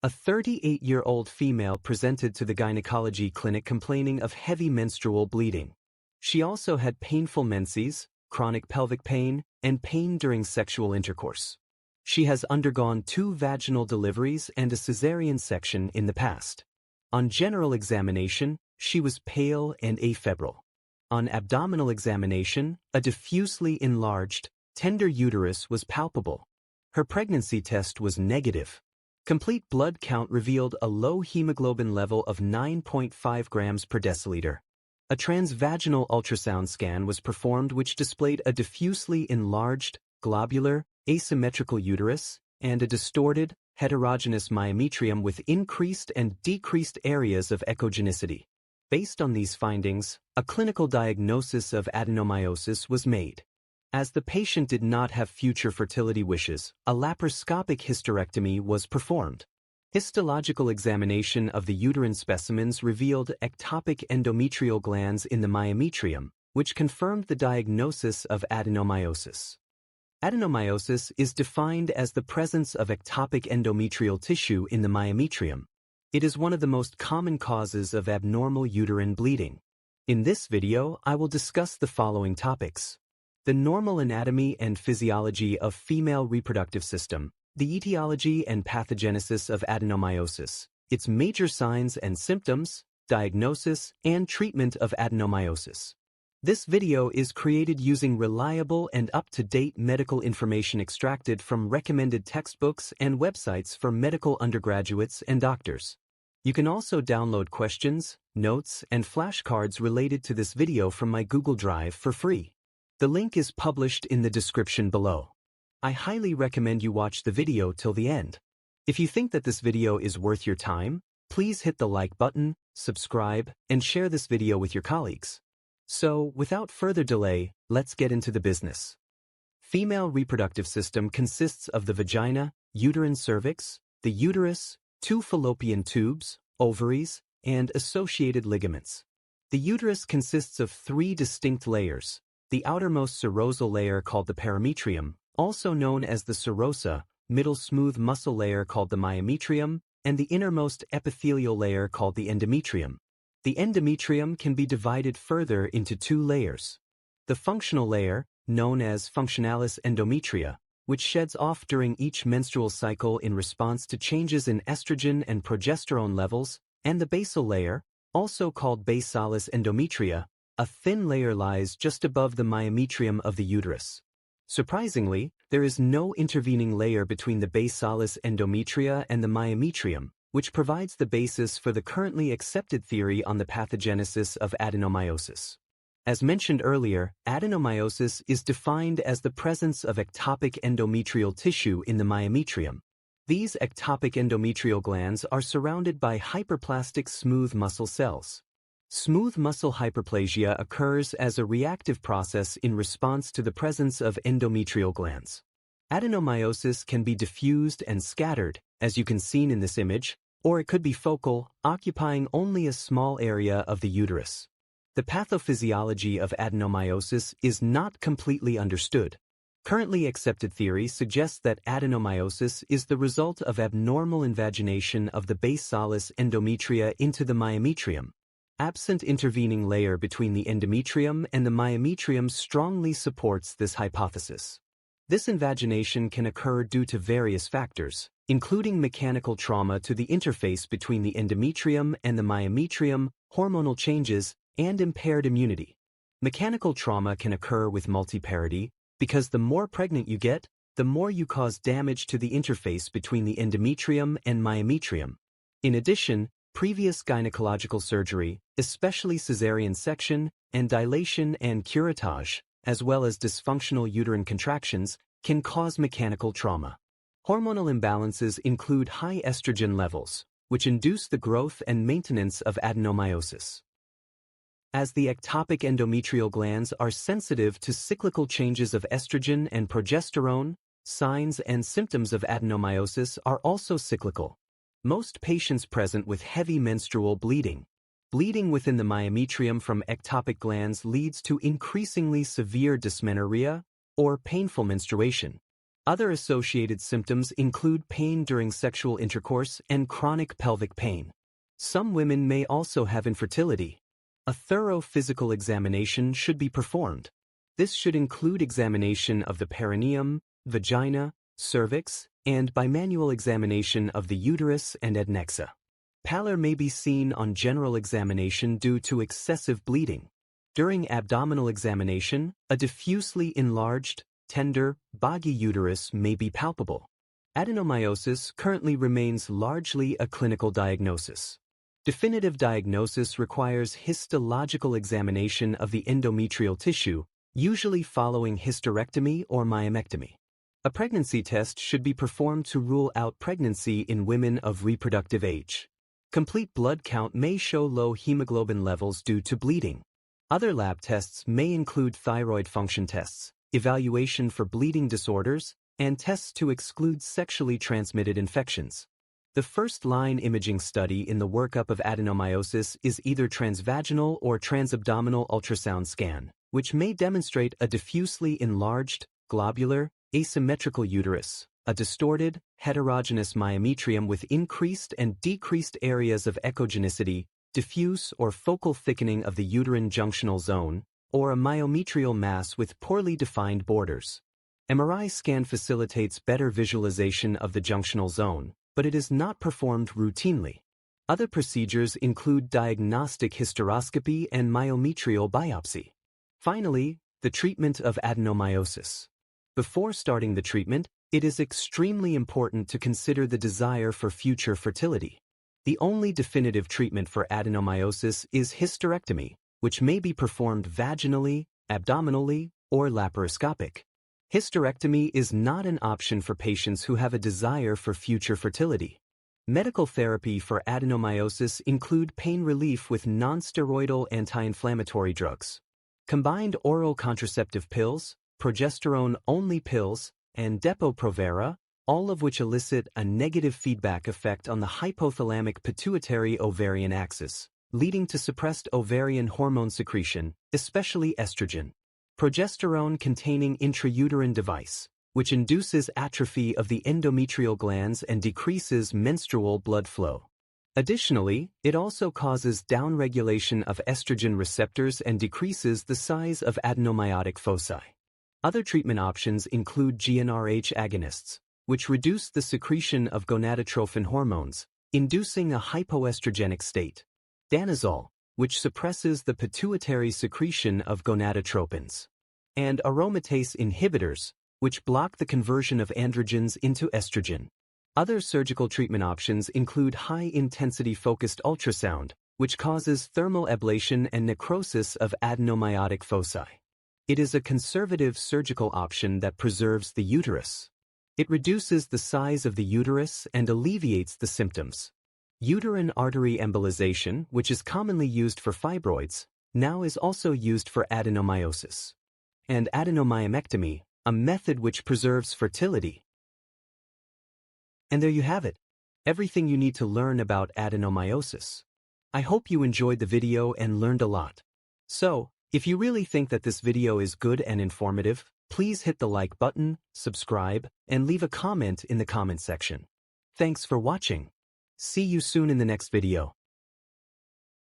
A 38-year-old female presented to the gynecology clinic complaining of heavy menstrual bleeding. She also had painful menses, chronic pelvic pain, and pain during sexual intercourse. She has undergone 2 vaginal deliveries and a cesarean section in the past. On general examination, she was pale and afebrile. On abdominal examination, a diffusely enlarged, tender uterus was palpable. Her pregnancy test was negative. Complete blood count revealed a low hemoglobin level of 9.5 grams per deciliter. A transvaginal ultrasound scan was performed which displayed a diffusely enlarged, globular, asymmetrical uterus, and a distorted, heterogeneous myometrium with increased and decreased areas of echogenicity. Based on these findings, a clinical diagnosis of adenomyosis was made. As the patient did not have future fertility wishes, a laparoscopic hysterectomy was performed. Histological examination of the uterine specimens revealed ectopic endometrial glands in the myometrium, which confirmed the diagnosis of adenomyosis. Adenomyosis is defined as the presence of ectopic endometrial tissue in the myometrium. It is one of the most common causes of abnormal uterine bleeding. In this video, I will discuss the following topics: the normal anatomy and physiology of female reproductive system, the etiology and pathogenesis of adenomyosis, its major signs and symptoms, diagnosis, and treatment of adenomyosis. This video is created using reliable and up-to-date medical information extracted from recommended textbooks and websites for medical undergraduates and doctors. You can also download questions, notes, and flashcards related to this video from my Google Drive for free. The link is published in the description below. I highly recommend you watch the video till the end. If you think that this video is worth your time, please hit the like button, subscribe, and share this video with your colleagues. So, without further delay, let's get into the business. Female reproductive system consists of the vagina, uterine cervix, the uterus, 2 fallopian tubes, ovaries, and associated ligaments. The uterus consists of 3 distinct layers: the outermost serosal layer called the perimetrium, also known as the serosa, middle smooth muscle layer called the myometrium, and the innermost epithelial layer called the endometrium. The endometrium can be divided further into 2 layers. The functional layer, known as functionalis endometria, which sheds off during each menstrual cycle in response to changes in estrogen and progesterone levels, and the basal layer, also called basalis endometria, a thin layer lies just above the myometrium of the uterus. Surprisingly, there is no intervening layer between the basalis endometria and the myometrium, which provides the basis for the currently accepted theory on the pathogenesis of adenomyosis. As mentioned earlier, adenomyosis is defined as the presence of ectopic endometrial tissue in the myometrium. These ectopic endometrial glands are surrounded by hyperplastic smooth muscle cells. Smooth muscle hyperplasia occurs as a reactive process in response to the presence of endometrial glands. Adenomyosis can be diffused and scattered, as you can see in this image, or it could be focal, occupying only a small area of the uterus. The pathophysiology of adenomyosis is not completely understood. Currently accepted theory suggests that adenomyosis is the result of abnormal invagination of the basalis endometria into the myometrium. Absent intervening layer between the endometrium and the myometrium strongly supports this hypothesis. This invagination can occur due to various factors, including mechanical trauma to the interface between the endometrium and the myometrium, hormonal changes, and impaired immunity. Mechanical trauma can occur with multiparity because the more pregnant you get, the more you cause damage to the interface between the endometrium and myometrium. In addition, previous gynecological surgery, especially cesarean section, and dilation and curettage, as well as dysfunctional uterine contractions, can cause mechanical trauma. Hormonal imbalances include high estrogen levels, which induce the growth and maintenance of adenomyosis. As the ectopic endometrial glands are sensitive to cyclical changes of estrogen and progesterone, signs and symptoms of adenomyosis are also cyclical. Most patients present with heavy menstrual bleeding. Bleeding within the myometrium from ectopic glands leads to increasingly severe dysmenorrhea or painful menstruation. Other associated symptoms include pain during sexual intercourse and chronic pelvic pain. Some women may also have infertility. A thorough physical examination should be performed. This should include examination of the perineum, vagina, cervix, and bimanual examination of the uterus and adnexa. Pallor may be seen on general examination due to excessive bleeding. During abdominal examination, a diffusely enlarged, tender, boggy uterus may be palpable. Adenomyosis currently remains largely a clinical diagnosis. Definitive diagnosis requires histological examination of the endometrial tissue, usually following hysterectomy or myomectomy. A pregnancy test should be performed to rule out pregnancy in women of reproductive age. Complete blood count may show low hemoglobin levels due to bleeding. Other lab tests may include thyroid function tests, evaluation for bleeding disorders, and tests to exclude sexually transmitted infections. The first-line imaging study in the workup of adenomyosis is either transvaginal or transabdominal ultrasound scan, which may demonstrate a diffusely enlarged, globular, asymmetrical uterus, a distorted, heterogeneous myometrium with increased and decreased areas of echogenicity, diffuse or focal thickening of the uterine junctional zone, or a myometrial mass with poorly defined borders. MRI scan facilitates better visualization of the junctional zone, but it is not performed routinely. Other procedures include diagnostic hysteroscopy and myometrial biopsy. Finally, the treatment of adenomyosis. Before starting the treatment, it is extremely important to consider the desire for future fertility. The only definitive treatment for adenomyosis is hysterectomy, which may be performed vaginally, abdominally, or laparoscopic. Hysterectomy is not an option for patients who have a desire for future fertility. Medical therapy for adenomyosis include pain relief with non-steroidal anti-inflammatory drugs. Combined oral contraceptive pills, progesterone-only pills, and Depo-Provera, all of which elicit a negative feedback effect on the hypothalamic pituitary-ovarian axis, leading to suppressed ovarian hormone secretion, especially estrogen. Progesterone-containing intrauterine device, which induces atrophy of the endometrial glands and decreases menstrual blood flow. Additionally, it also causes downregulation of estrogen receptors and decreases the size of adenomyotic foci. Other treatment options include GnRH agonists, which reduce the secretion of gonadotrophin hormones, inducing a hypoestrogenic state. Danazol, which suppresses the pituitary secretion of gonadotropins. And aromatase inhibitors, which block the conversion of androgens into estrogen. Other surgical treatment options include high-intensity focused ultrasound, which causes thermal ablation and necrosis of adenomyotic foci. It is a conservative surgical option that preserves the uterus. It reduces the size of the uterus and alleviates the symptoms. Uterine artery embolization, which is commonly used for fibroids, now is also used for adenomyosis. And adenomyomectomy, a method which preserves fertility. And there you have it. Everything you need to learn about adenomyosis. I hope you enjoyed the video and learned a lot. So, if you really think that this video is good and informative, please hit the like button, subscribe, and leave a comment in the comment section. Thanks for watching. See you soon in the next video.